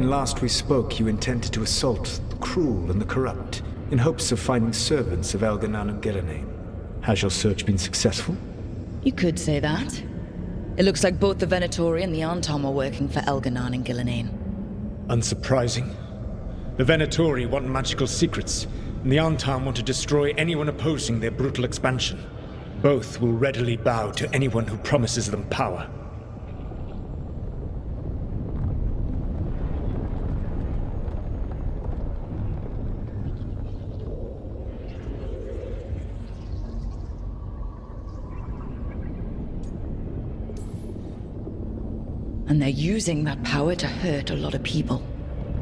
When last we spoke, you intended to assault the cruel and the corrupt, in hopes of finding servants of Elganan and Gillenane. Has your search been successful? You could say that. It looks like both the Venatori and the Antom are working for Elganan and Gillenane. Unsurprising. The Venatori want magical secrets, and the Antom want to destroy anyone opposing their brutal expansion. Both will readily bow to anyone who promises them power. And they're using that power to hurt a lot of people.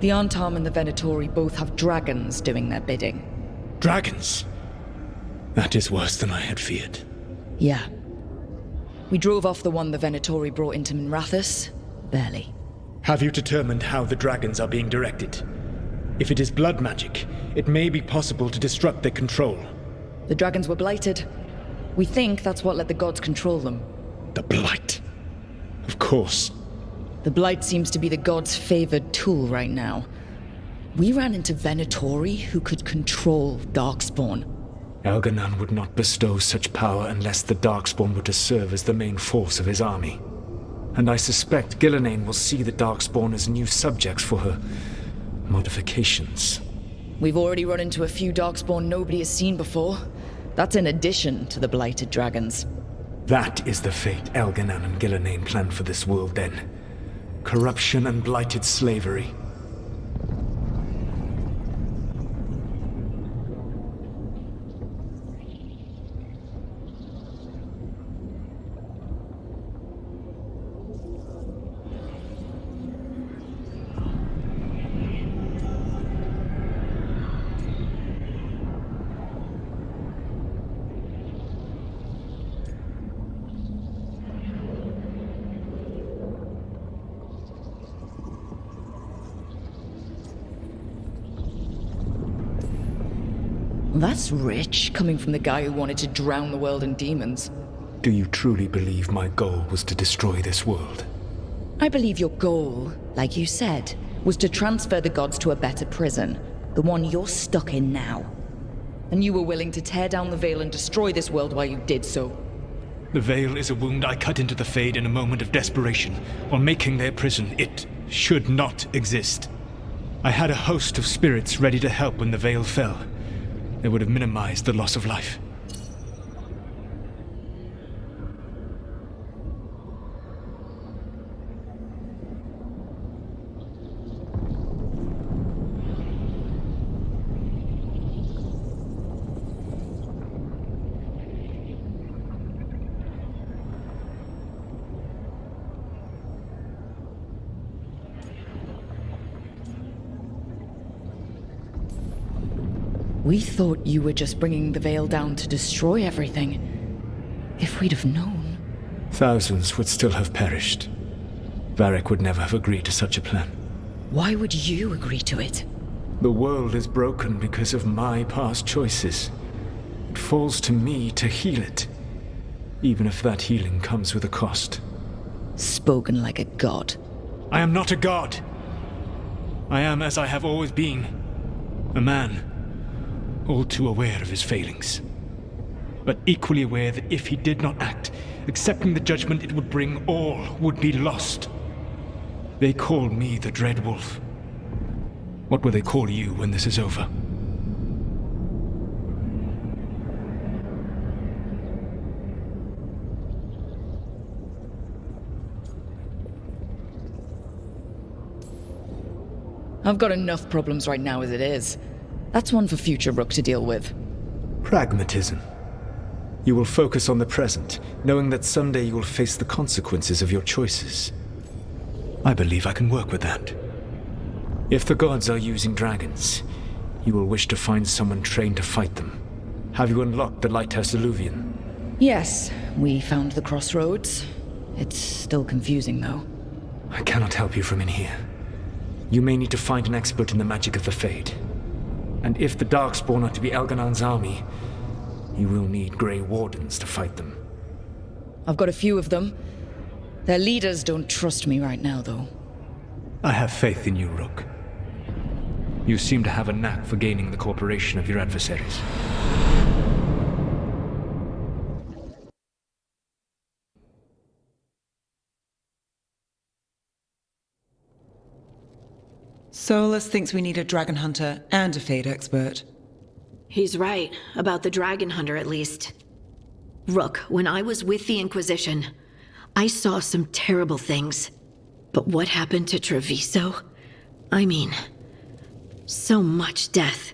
The Antom and the Venatori both have dragons doing their bidding. Dragons? That is worse than I had feared. Yeah. We drove off the one the Venatori brought into Minrathous. Barely. Have you determined how the dragons are being directed? If it is blood magic, it may be possible to disrupt their control. The dragons were blighted. We think that's what let the gods control them. The Blight. Of course. The Blight seems to be the gods' favored tool right now. We ran into Venatori who could control Darkspawn. Elganan would not bestow such power unless the Darkspawn were to serve as the main force of his army. And I suspect Gillenane will see the Darkspawn as new subjects for her modifications. We've already run into a few Darkspawn nobody has seen before. That's in addition to the blighted dragons. That is the fate Elganan and Gillenane planned for this world then. Corruption and blighted slavery. That's rich, coming from the guy who wanted to drown the world in demons. Do you truly believe my goal was to destroy this world? I believe your goal, like you said, was to transfer the gods to a better prison, the one you're stuck in now. And you were willing to tear down the veil and destroy this world while you did so. The veil is a wound I cut into the Fade in a moment of desperation, while making their prison. It should not exist. I had a host of spirits ready to help when the veil fell. They would have minimized the loss of life. We thought you were just bringing the veil down to destroy everything. If we'd have known... Thousands would still have perished. Varric would never have agreed to such a plan. Why would you agree to it? The world is broken because of my past choices. It falls to me to heal it, even if that healing comes with a cost. Spoken like a god. I am not a god. I am as I have always been. A man. All too aware of his failings. But equally aware that if he did not act, accepting the judgment it would bring, all would be lost. They call me the Dread Wolf. What will they call you when this is over? I've got enough problems right now as it is. That's one for future Rook to deal with. Pragmatism. You will focus on the present, knowing that someday you will face the consequences of your choices. I believe I can work with that. If the gods are using dragons, you will wish to find someone trained to fight them. Have you unlocked the Lighthouse Illuvian? Yes, we found the crossroads. It's still confusing, though. I cannot help you from in here. You may need to find an expert in the magic of the Fade. And if the Darkspawn are to be Elganan's army, you will need Grey Wardens to fight them. I've got a few of them. Their leaders don't trust me right now, though. I have faith in you, Rook. You seem to have a knack for gaining the cooperation of your adversaries. Solus thinks we need a dragon hunter and a Fade expert. He's right, about the dragon hunter at least. Rook, when I was with the Inquisition, I saw some terrible things. But what happened to Treviso? I mean, so much death.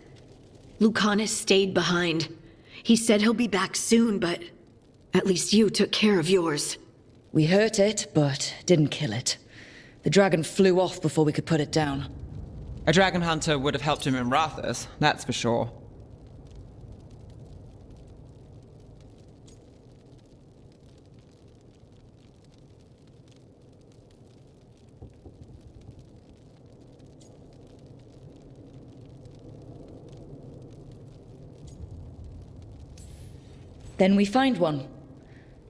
Lucanus stayed behind. He said he'll be back soon, but at least you took care of yours. We hurt it, but didn't kill it. The dragon flew off before we could put it down. A dragon hunter would have helped him in Rathus, that's for sure. Then we find one.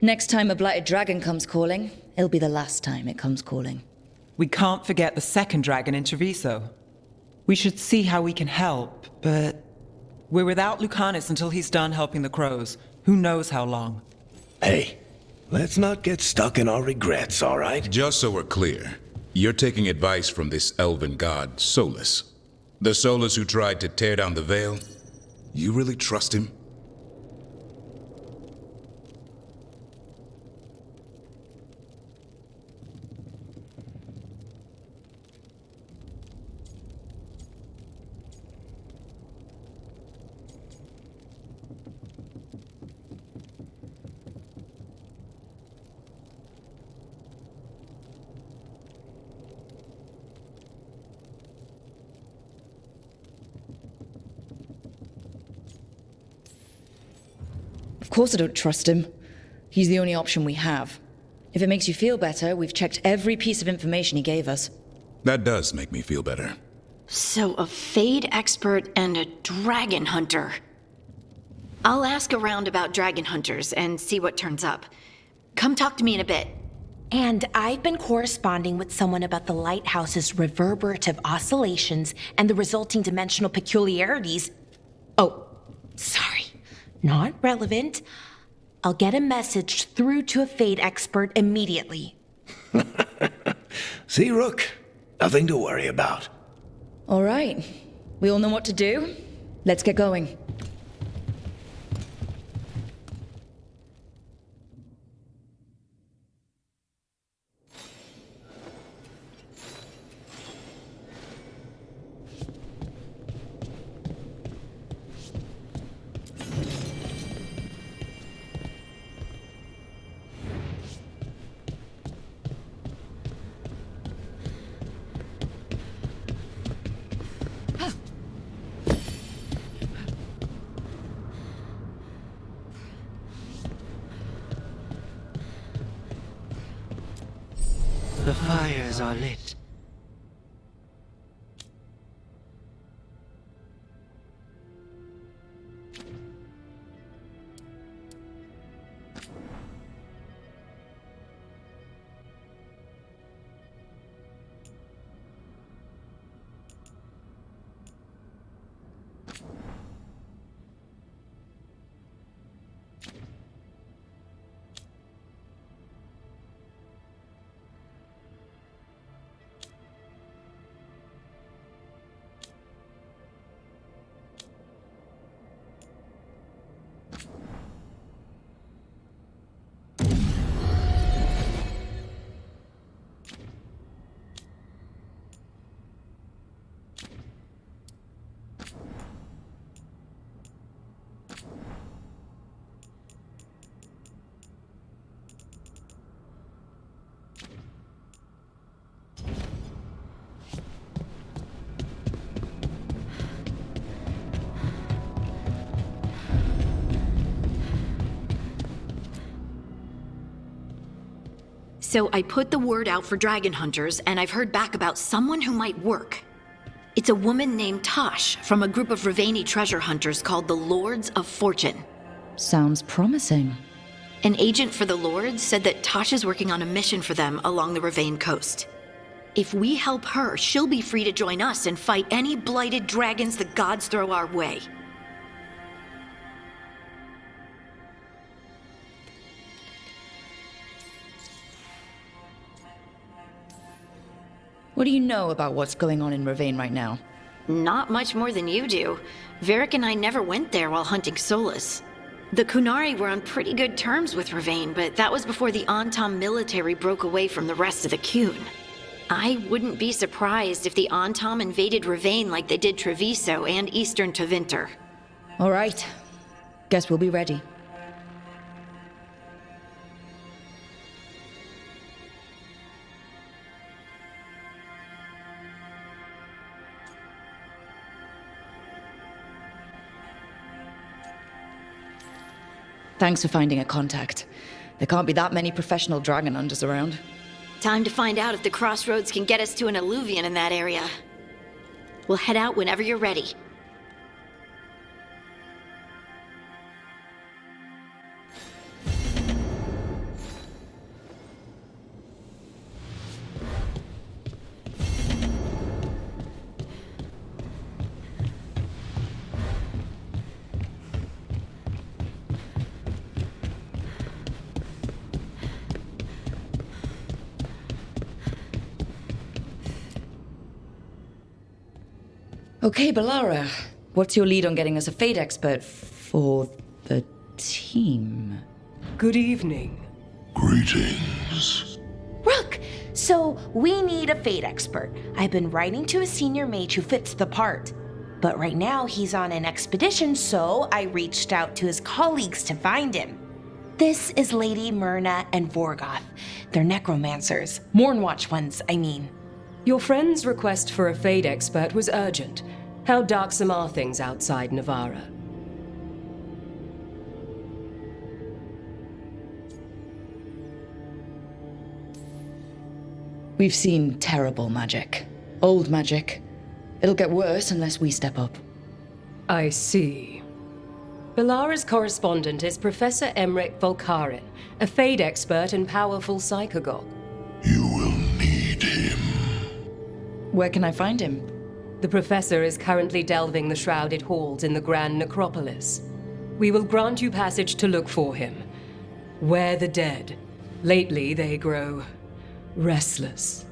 Next time a blighted dragon comes calling, it'll be the last time it comes calling. We can't forget the second dragon in Treviso. We should see how we can help, but we're without Lucanus until he's done helping the crows. Who knows how long? Hey, let's not get stuck in our regrets, all right? Just so we're clear, you're taking advice from this elven god, Solus. The Solus who tried to tear down the veil? You really trust him? Of course I don't trust him. He's the only option we have. If it makes you feel better, we've checked every piece of information he gave us. That does make me feel better. So a Fade expert and a dragon hunter. I'll ask around about dragon hunters and see what turns up. Come talk to me in a bit. And I've been corresponding with someone about the lighthouse's reverberative oscillations and the resulting dimensional peculiarities. Oh, sorry. Not relevant. I'll get a message through to a Fade expert immediately. See, Rook? Nothing to worry about. All right. We all know what to do. Let's get going. The fires are lit. So I put the word out for dragon hunters, and I've heard back about someone who might work. It's a woman named Tosh from a group of Ravani treasure hunters called the Lords of Fortune. Sounds promising. An agent for the Lords said that Tosh is working on a mission for them along the Ravane coast. If we help her, she'll be free to join us and fight any blighted dragons the gods throw our way. What do you know about what's going on in Ravane right now? Not much more than you do. Varric and I never went there while hunting Solus. The Kunari were on pretty good terms with Ravane, but that was before the Antam military broke away from the rest of the Qun. I wouldn't be surprised if the Antam invaded Ravane like they did Treviso and Eastern Tevinter. All right. Guess we'll be ready. Thanks for finding a contact. There can't be that many professional dragon hunters around. Time to find out if the crossroads can get us to an alluvion in that area. We'll head out whenever you're ready. Okay, Balara. What's your lead on getting us a Fate expert for the team? Good evening. Greetings. Rook! So, we need a Fate expert. I've been writing to a senior mage who fits the part. But right now, he's on an expedition, so I reached out to his colleagues to find him. This is Lady Myrna and Vorgoth. They're necromancers. Mournwatch ones, I mean. Your friend's request for a Fade expert was urgent. How darksome are things outside Navarra? We've seen terrible magic. Old magic. It'll get worse unless we step up. I see. Balara's correspondent is Professor Emmerich Volkarin, a Fade expert and powerful psychagogue. You will need him. Where can I find him? The professor is currently delving the shrouded halls in the Grand Necropolis. We will grant you passage to look for him. Where the dead. Lately they grow restless.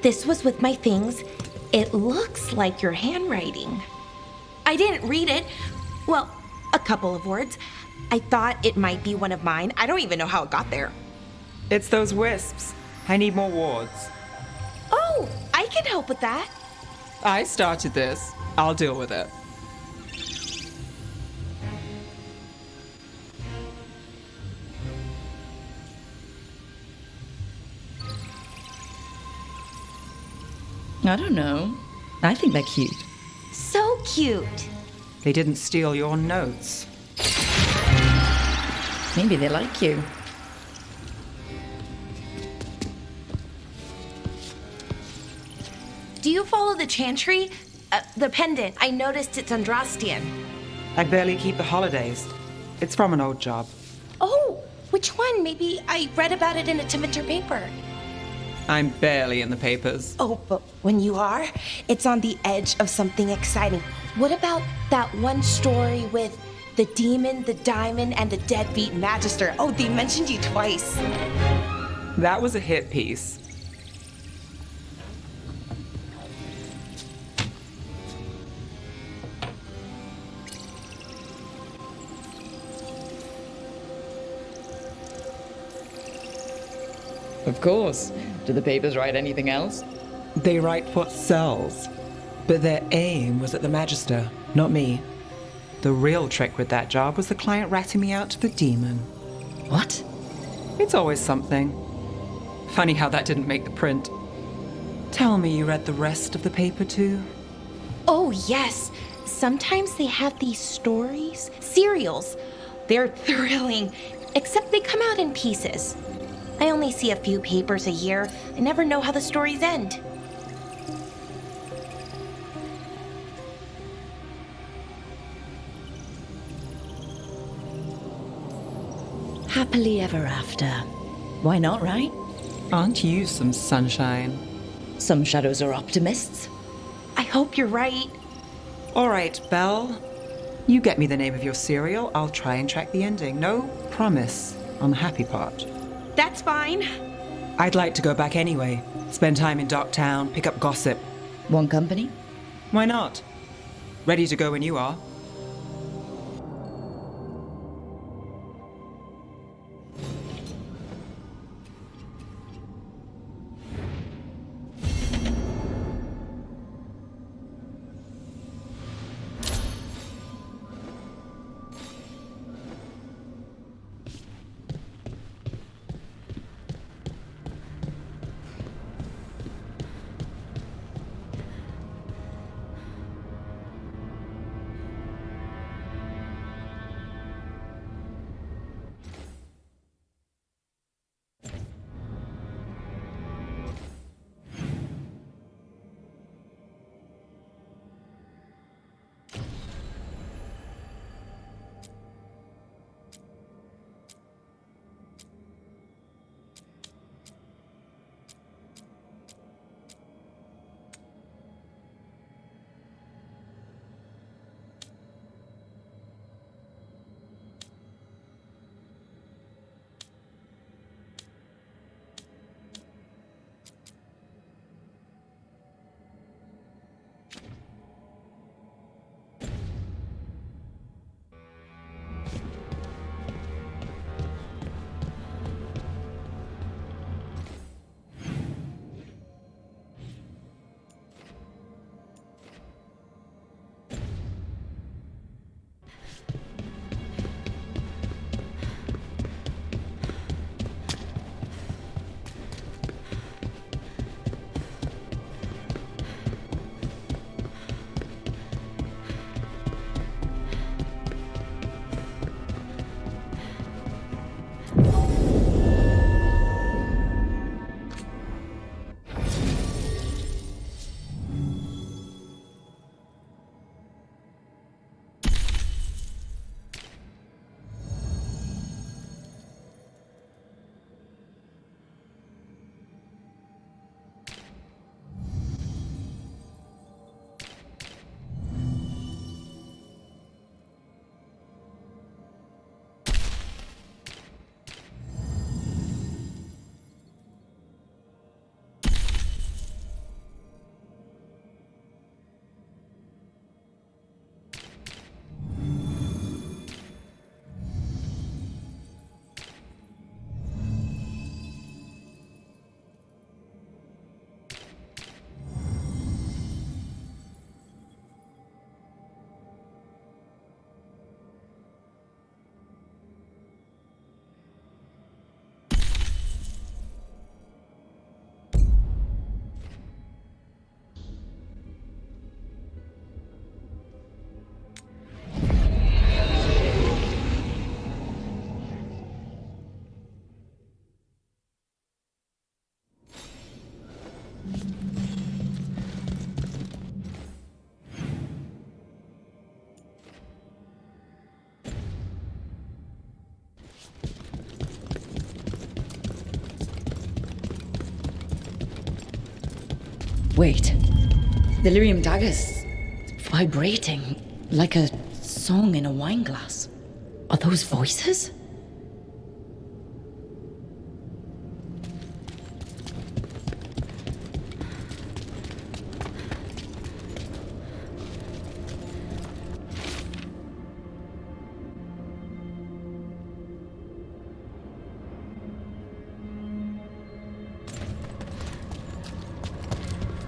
This was with my things. It looks like your handwriting. I didn't read it. Well, a couple of words. I thought it might be one of mine. I don't even know how it got there. It's those wisps. I need more wards. Oh, I can help with that. I started this. I'll deal with it. I don't know. I think they're cute. So cute. They didn't steal your notes. Maybe they like you. Do you follow the chantry? The pendant. I noticed it's Andrastian. I barely keep the holidays. It's from an old job. Oh, which one? Maybe I read about it in a Timiter paper. I'm barely in the papers. Oh, but when you are, it's on the edge of something exciting. What about that one story with the demon, the diamond, and the deadbeat magister? Oh, they mentioned you twice. That was a hit piece. Of course. Do the papers write anything else? They write what sells. But their aim was at the Magister, not me. The real trick with that job was the client ratting me out to the demon. What? It's always something. Funny how that didn't make the print. Tell me you read the rest of the paper too? Oh, yes. Sometimes they have these stories, serials. They're thrilling, except they come out in pieces. I only see a few papers a year. I never know how the stories end. Happily ever after. Why not, right? Aren't you some sunshine? Some shadows are optimists. I hope you're right. All right, Belle. You get me the name of your serial, I'll try and track the ending. No promise on the happy part. That's fine. I'd like to go back anyway. Spend time in Docktown, pick up gossip. One company? Why not? Ready to go when you are. Wait. The lyrium dagger's vibrating like a song in a wine glass. Are those voices?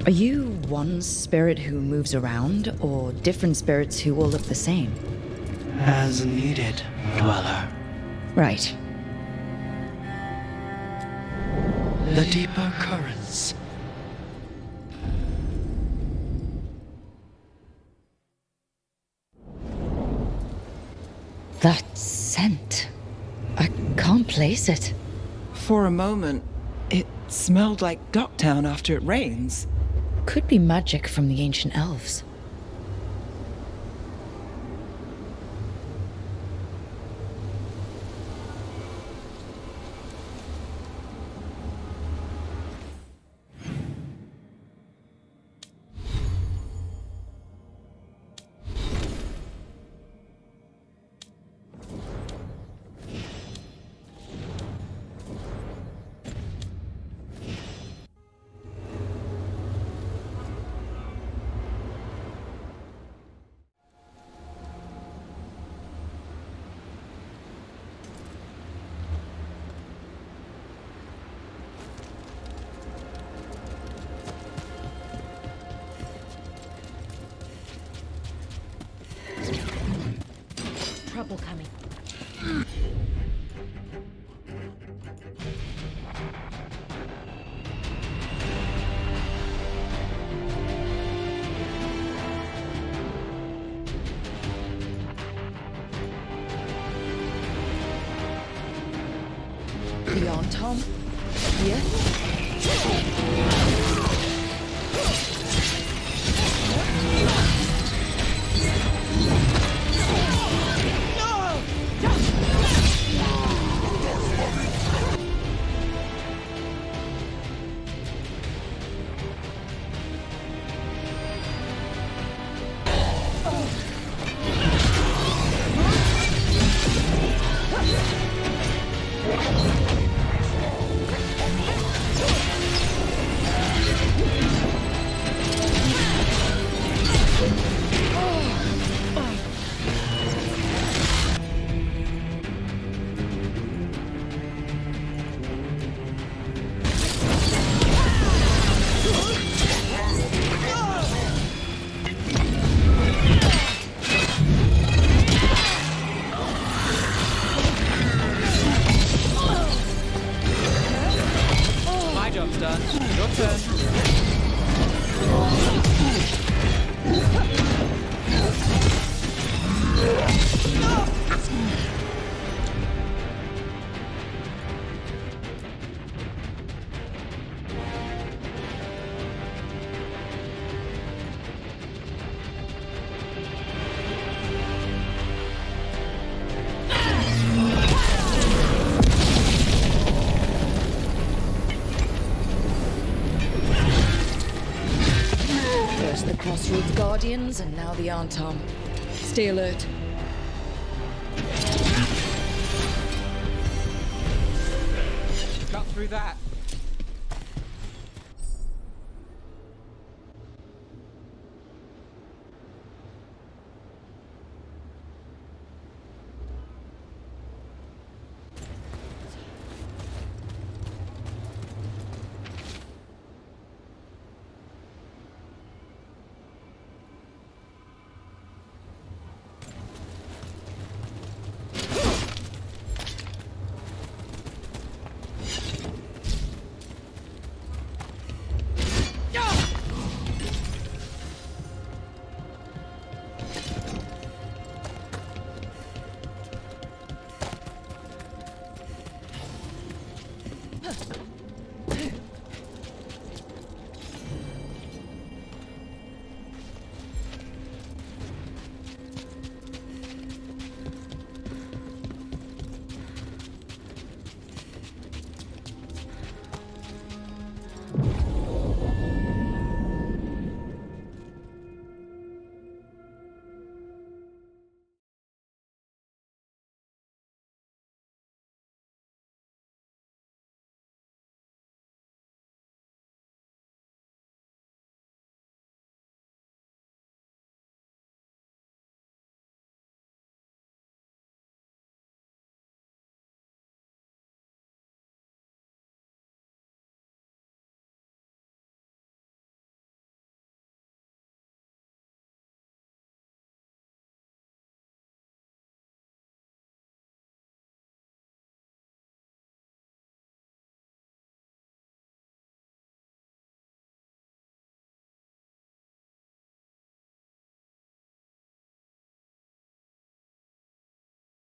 Are you one spirit who moves around, or different spirits who all look the same? As needed, Dweller. Right. The deeper currents. That scent. I can't place it. For a moment, it smelled like Docktown after it rains. Could be magic from the ancient elves. Trouble coming. Beyond Tom? Here? Crossroads Guardians, and now the Arntom. Stay alert. Cut through that.